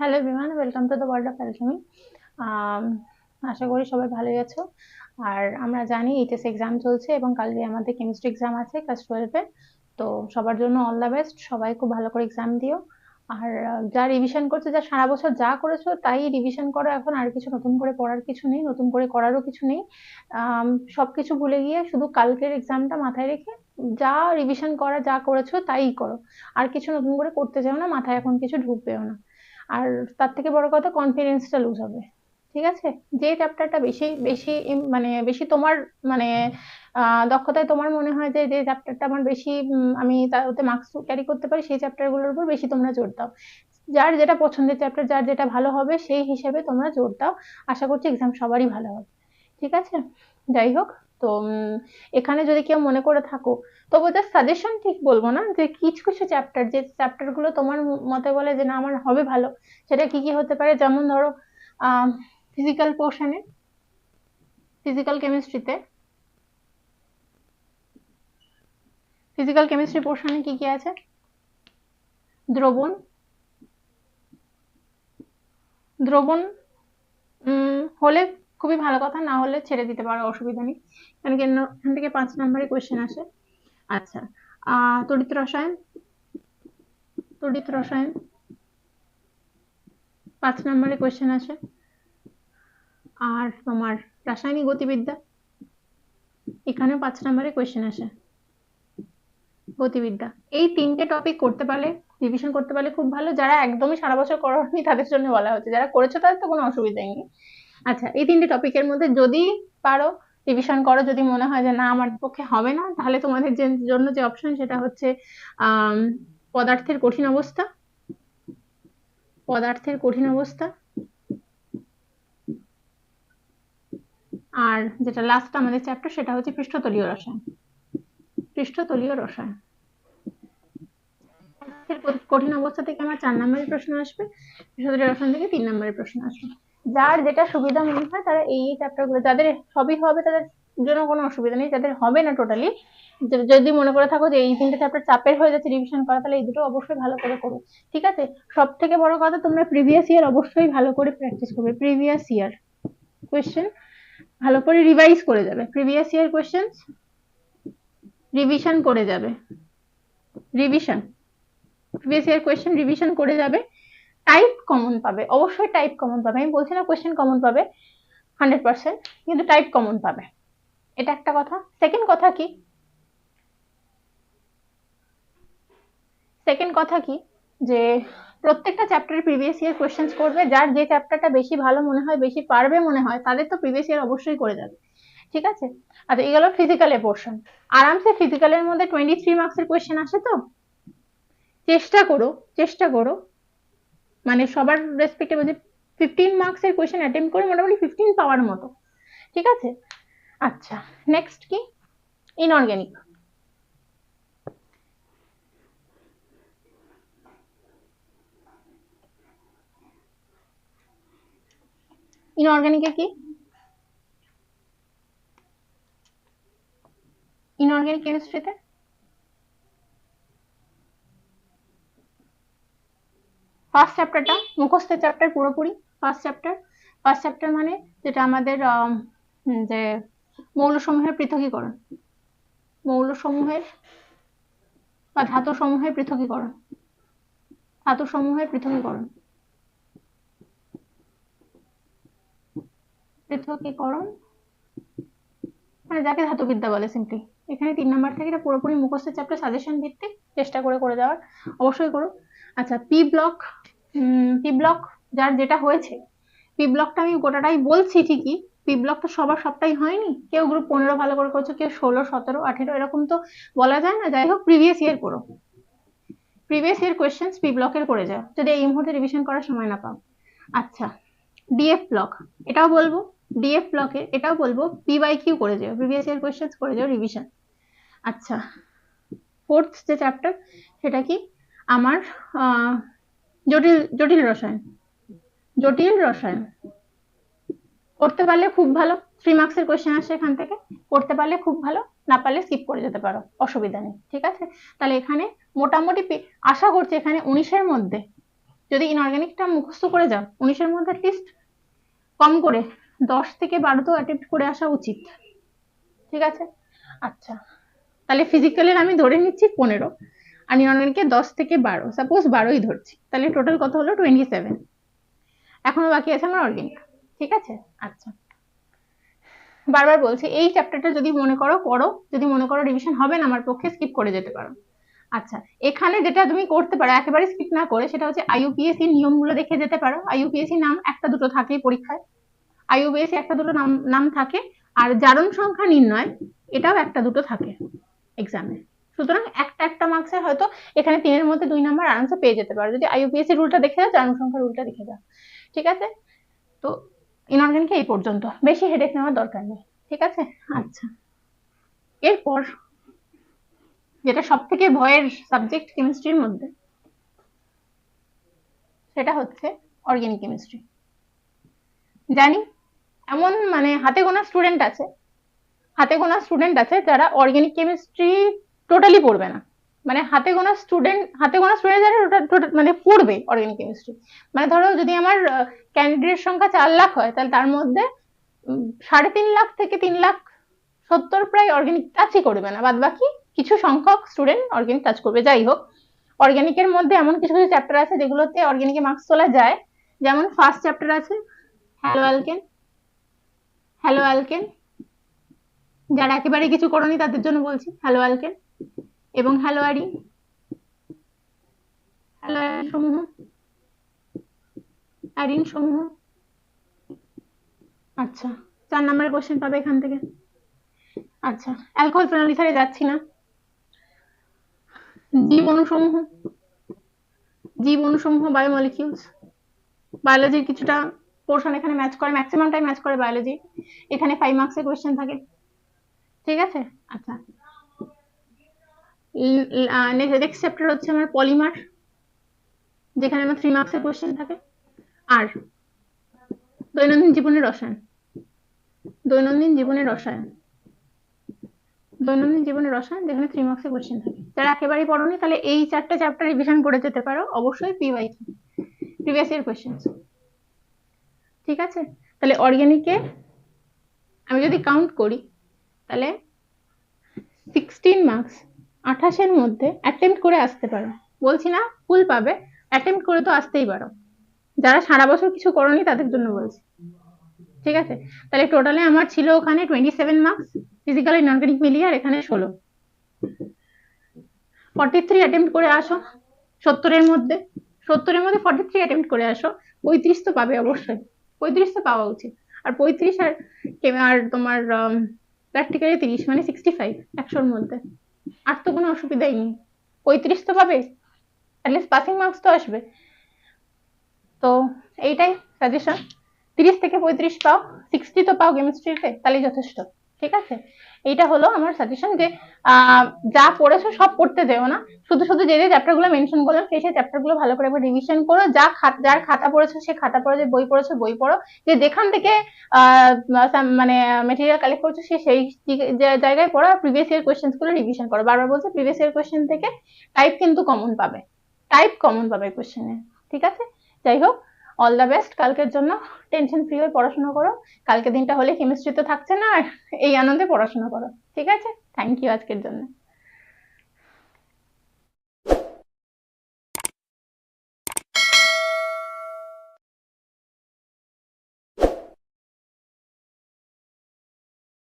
Hello everyone, welcome to the world of alchemy. আশা করি সবাই ভালোই আছো। আর আমরা জানি এইচএস এক্সাম চলছে এবং কালকে আমাদের কেমিস্ট্রি এক্সাম আছে ক্লাস 12-এ। তো সবার জন্য অল দ্য বেস্ট, সবাই খুব ভালো করে এক্সাম দিও। আর যা রিভিশন করছো, যা সারা বছর যা করেছো তাই রিভিশন করো, এখন আর কিছু নতুন করে পড়ার কিছু নেই, নতুন করে করারও কিছু নেই। সবকিছু ভুলে গিয়ে শুধু কালকের এক্সামটা মাথায় রেখে যা রিভিশন করা যা করেছো তাই করো। আর কিছু নতুন করে করতে চাও না, মাথায় এখন কিছু ঢুকবেও না। আর তার থেকে বড় কথা, কনফিডেন্সটা লুজ হবে। ঠিক আছে? যে চ্যাপ্টারটা বেশি বেশি মানে বেশি তোমার মানে দক্ষতায় তোমার মনে হয় যে যে চ্যাপ্টারটা আমার বেশি আমি ওতে মার্কস ক্যারি করতে পারি, সেই চ্যাপ্টারগুলোর উপর বেশি তোমরা জোর দাও। যার যেটা পছন্দের চ্যাপ্টার, যার যেটা ভালো হবে সেই হিসেবে তোমরা জোর দাও। আশা করছি এক্সাম সবারই ভালো হবে। ঠিক আছে? যাই হোক, তো এখানে যদি কেউ মনে করে থাকো, তবু জাস্ট সাজেশন ঠিক বলবো না, যে কিছু কিছু চ্যাপ্টার, যে চ্যাপ্টার গুলো তোমার মতে বলে যে না আমার হবে ভালো, সেটা কি কি হতে পারে? যেমন ধরো ফিজিক্যাল পোর্শনে, ফিজিক্যাল কেমিস্ট্রিতে, ফিজিক্যাল কেমিস্ট্রি পোর্শনে কি কি আছে? দ্রবণ, দ্রবণ হলে খুবই ভালো কথা, না হলে ছেড়ে দিতে পারো, অসুবিধা নেই। কারণ কি এখান থেকে 5 নম্বরের কোয়েশ্চেন আসে। আচ্ছা, তড়িৎ রসায়ন, তড়িৎ রসায়ন 5 নম্বরের কোয়েশ্চেন আসে। আর তোমার রাসায়নিক গতিবিদ্যা, এখানেও 5 নম্বরের কোয়েশ্চেন আসে। গতিবিদ্যা, এই 3টে টপিক করতে পারলে, রিভিশন করতে পারলে খুব ভালো। যারা একদমই সারা বছর করোনি তাদের জন্য বলা হচ্ছে, যারা করেছো তাদের তো কোনো অসুবিধাই নেই। আচ্ছা, এই 3টে টপিকের মধ্যে যদি পারো রিভিশন করো। যদি মনে হয় যে না আমার পক্ষে হবে না, তাহলে তোমাদের জন্য যে অপশন সেটা হচ্ছে পদার্থের কঠিন অবস্থা, পদার্থের কঠিন অবস্থা। আর যেটা লাস্ট আমাদের চ্যাপ্টার সেটা হচ্ছে পৃষ্ঠতলীয় রসায়ন, পৃষ্ঠতলীয় রসায়ন। কঠিন অবস্থা থেকে আমার 4 নম্বরের প্রশ্ন আসবে, পৃষ্ঠতলীয় রসায়ন থেকে 3 নম্বরের প্রশ্ন আসবে। যার যেটা সুবিধা মনে হয় তারা এই চ্যাপ্টার গুলো, যাদের সবই হবে তাদের জন্য কোনো অসুবিধা নেই, যাদের হবে না টোটালি, যদি মনে করে থাকো যে এই 3টে চ্যাপ্টার চাপের হয়ে যাচ্ছে রিভিশন করা, তাহলে এই দুটো অবশ্যই ভালো করে করো। ঠিক আছে? সব থেকে বড় কথা, তোমরা প্রিভিয়াস ইয়ার অবশ্যই ভালো করে প্র্যাকটিস করবে। প্রিভিয়াস ইয়ার কোয়েশ্চেন ভালো করে রিভাইজ করে যাবে, প্রিভিয়াস ইয়ার কোয়েশ্চেন রিভিশন করে যাবে, revision, previous year question revision করে যাবে। টাইপ কমন পাবে, অবশ্যই টাইপ কমন পাবে, আমি বলছি না কোয়েশ্চেন কমন পাবে 100%, কিন্তু টাইপ কমন পাবে, এটা একটা কথা। সেকেন্ড কথা কি, সেকেন্ড কথা কি, যে প্রত্যেকটা চ্যাপ্টারের প্রিভিয়াস ইয়ার কোয়েশ্চেন্স করবে। যার যে চ্যাপ্টারটা বেশি ভালো মনে হয়, বেশি পারবে মনে হয়, তাদের তো প্রিভিয়াস ইয়ার অবশ্যই করে যাবে। ঠিক আছে? আচ্ছা, এই গেল ফিজিক্যালের পোর্শন। আরামসে ফিজিক্যালের মধ্যে 23 মার্কসের কোয়েশ্চেন আসে। তো চেষ্টা করো, চেষ্টা করো, মানে সবার রেসপেক্টে বলছি, 15 মার্কসের কোয়েশ্চেন অ্যাটেম্প করে মোটামুটি 15 পাওয়ার মতো। ঠিক আছে? আচ্ছা, নেক্সট কি? ইনঅর্গানিক, ইনঅর্গানিকে কি, ইনঅর্গানিক কেমিস্ট্রিতে ফার্স্ট চ্যাপ্টারটা মুখস্থের চ্যাপ্টার পুরোপুরি। ফার্স্ট চ্যাপ্টার, ফার্স্ট চ্যাপ্টার মানে যেটা আমাদের যে মৌলসমূহের পৃথকীকরণ, মৌলসমূহের বা ধাতুসমূহের পৃথকীকরণ, ধাতুসমূহের পৃথকীকরণ, পৃথকীকরণ মানে যাকে ধাতুবিদ্যা বলে সিম্পলি। এখানে 3 নাম্বার থেকে এটা পুরোপুরি মুখস্থের চ্যাপ্টার, সাজেশন ভিত্তিক, চেষ্টা করে করে যাওয়ার, অবশ্যই করো। আচ্ছা, পি ব্লক, পি ব্লক যার যেটা হয়েছে, পি ব্লকটা আমি গোটাটাই বলছি ঠিকই, পি ব্লক তো সবার সবটাই হয়নি, কেউ গ্রুপ 15 ভালো করে করছো, কেউ 16, 17, 18, এরকম তো বলা যায় না। যাই হোক, প্রিভিয়াস ইয়ার করো, প্রিভিয়াস ইয়ার কোয়েশ্চেন পি ব্লকের করে যাও যদি এই মুহূর্তে রিভিশন করার সময় না পাও। আচ্ছা, ডিএফ ব্লক, এটাও বলবো, ডিএফ ব্লকে এটাও বলবো, পি বাই কিউ করে যাও, প্রিভিয়াস ইয়ার কোয়েশ্চেন করে যাও রিভিশন। আচ্ছা, ফোর্থ যে চ্যাপ্টার সেটা কি আমার জটিল, জটিল রসায়ন, জটিল রসায়ন করতে পারলে খুব ভালো। 3 মার্কসের কোয়েশ্চেন আসে এখান থেকে, করতে পারলে খুব ভালো, না পারলে স্কিপ করে যেতে পারো, অসুবিধা নেই। ঠিক আছে? তাহলে এখানে মোটামুটি আশা করছি এখানে 19-এর মধ্যে যদি ইনঅর্গানিকটা মুখস্থ করে যাও 19-এর মধ্যে অ্যাটলিস্ট কম করে 10 থেকে 12 তো অ্যাটেম্প্ট করে আসা উচিত, ঠিক আছে? আচ্ছা, তাহলে ফিজিক্যালের আমি ধরে নিচ্ছি 15 আর ইনঅর্গানিকের 10 থেকে 12, সাপোজ 12ই ধরছি, তাহলে টোটাল কত হলো 27। এখনো বাকি আছে আমার অর্গানিক, ঠিক আছে? আচ্ছা, বারবার বলছি এই চ্যাপ্টারটা যদি মনে করো পড়ো, যদি মনে করো রিভিশন হবে না আমার পক্ষে স্কিপ করে যেতে পারো। আচ্ছা, এখানে যেটা তুমি করতে পারো একেবারে স্কিপ না করে, সেটা হচ্ছে আইইউপিএসসি নিয়মগুলো দেখে যেতে পারো। আইইউপিএসসি নাম একটা দুটো থাকেই পরীক্ষায়, আইইউপিএসসি একটা দুটো নাম থাকে, আর জারণ সংখ্যা নির্ণয় এটাও একটা দুটো থাকে এক্সামে। সুতরাং একটা মার্কসে হয়তো এখানে 3-এর মধ্যে 2 নাম্বার আরামসে পেয়ে যেতে পারো যদি আইইউপিএসসি রুলটা দেখে যাও, জারণ সংখ্যা রুলটা দেখে যাও, ঠিক আছে? তো ইনঅর্গানিকে এই পর্যন্ত, বেশি হেডেক নেওয়ার দরকার নেই, ঠিক আছে? আচ্ছা, এরপর যেটা সব থেকে ভয়ের সাবজেক্ট কেমিস্ট্রির মধ্যে, সেটা হচ্ছে অর্গানিক কেমিস্ট্রি। জানি এমন মানে হাতে গোনা স্টুডেন্ট আছে যারা অর্গানিক কেমিস্ট্রি টোটালি পড়বে না, মানে হাতে গোনা স্টুডেন্ট যারা মানে পড়বে অর্গানিক কেমিস্ট্রি। মানে ধরো যদি আমার ক্যান্ডিডেট সংখ্যা 4 লাখ হয়, তাহলে তার মধ্যে 3.5 লাখ থেকে 3,70,000 প্রায় অর্গানিক টাচই করবে না, বাদ বাকি কিছু সংখ্যক স্টুডেন্ট অর্গানিক টাচ করবে। যাই হোক, অর্গানিকের মধ্যে এমন কিছু কিছু চ্যাপ্টার আছে যেগুলোতে অর্গানিকে মার্কস তোলা যায়। যেমন ফার্স্ট চ্যাপ্টার আছে হ্যালো অ্যালকেন, যারা একেবারে কিছু করনি তাদের জন্য বলছি, হ্যালো অ্যালকেন এবং হ্যালোয়ারিন সমূহ, অ্যারিন সমূহ। আচ্ছা, 4 নম্বরের কোশ্চেন পাবে এখান থেকে। আচ্ছা, অ্যালকোহল ফেনল ইথারে যাচ্ছি না। জীব অণুসমূহ বায়োমলিকিউলস, বায়োলজির কিছুটা পোর্শন এখানে ম্যাচ করে, ম্যাক্সিমামটাই ম্যাচ করে বায়োলজি। এখানে 5 মার্কসের কোশ্চেন থাকে, ঠিক আছে? আচ্ছা, নেক্সট চ্যাপ্টার হচ্ছে আমার পলিমার, যেখানে আমার 3 মার্কসের কোশ্চেন থাকে। আর দৈনন্দিন জীবনের রসায়ন, যেখানে 3 মার্কসের কোশ্চেন থাকে। যারা একেবারেই পড়োনি তাহলে এই 4টে চ্যাপ্টার রিভিশন করে যেতে পারো, অবশ্যই PYQ প্রিভিয়াস ইয়ার কোশ্চেন, ঠিক আছে? তাহলে অর্গানিকে আমি যদি কাউন্ট করি তাহলে 16 মার্কস 28-এর মধ্যে অ্যাটেম্প্ট করে আসতে পারো, বলছি না ফুল পাবে, অ্যাটেম্প্ট করে তো আসতেই পারো। যারা সারা বছর কিছু করোনি তাদের জন্য বলছি, ঠিক আছে? তাহলে টোটালে আমার ছিল ওখানে 27 মার্কস ফিজিক্যাল ইনঅর্গানিক মিলিয়ে, আর এখানে 16। 43 অ্যাটেম্প্ট করে আসো 70-এর মধ্যে 43 অ্যাটেম্প্ট করে আসো, 35 তো পাবে অবশ্যই, 35 তো পাওয়া উচিত। আর 35 আর তোমার প্র্যাকটিক্যালি 30 মানে 65, 100-এর মধ্যে। আর তো কোনো অসুবিধাই নেই, 35 তো পাবে, অ্যাটলিস্ট পাসিং মার্কস তো আসবে। তো এইটাই সাজেশন, 30 থেকে 35 পাও, 60 তো পাও কেমিস্ট্রিতে, তাহলেই যথেষ্ট, ঠিক আছে? এইটা হলো আমার সাজেশন যে যা পড়েছো সব পড়তে যেও না, শুধু শুধু যে চ্যাপ্টারগুলো মেনশন করলাম সেই চ্যাপ্টারগুলো ভালো করে একবার রিভিশন করো। যার খাতা পড়েছো সে খাতা পড়ো, যে বই পড়েছো বই পড়ো, যে যেখান থেকে মানে মেটেরিয়াল কালেক্ট করছো সেই জায়গায় পড়ো। প্রিভিয়াস ইয়ার কোয়েশ্চেন গুলো রিভিশন করো। বারবার বলছি প্রিভিয়াস ইয়ার কোয়েশ্চেন থেকে টাইপ কিন্তু কমন পাবে, কোয়েশ্চেনে, ঠিক আছে? যাই হোক, অল দ্য বেস্ট কালকের জন্য। টেনশন ফ্রি হয়ে পড়াশোনা করো, কালকে দিনটা হলে কেমিস্ট্রি তো থাকছে না, আর এই আনন্দে পড়াশোনা করো, ঠিক আছে? থ্যাংক ইউ আজকের জন্য।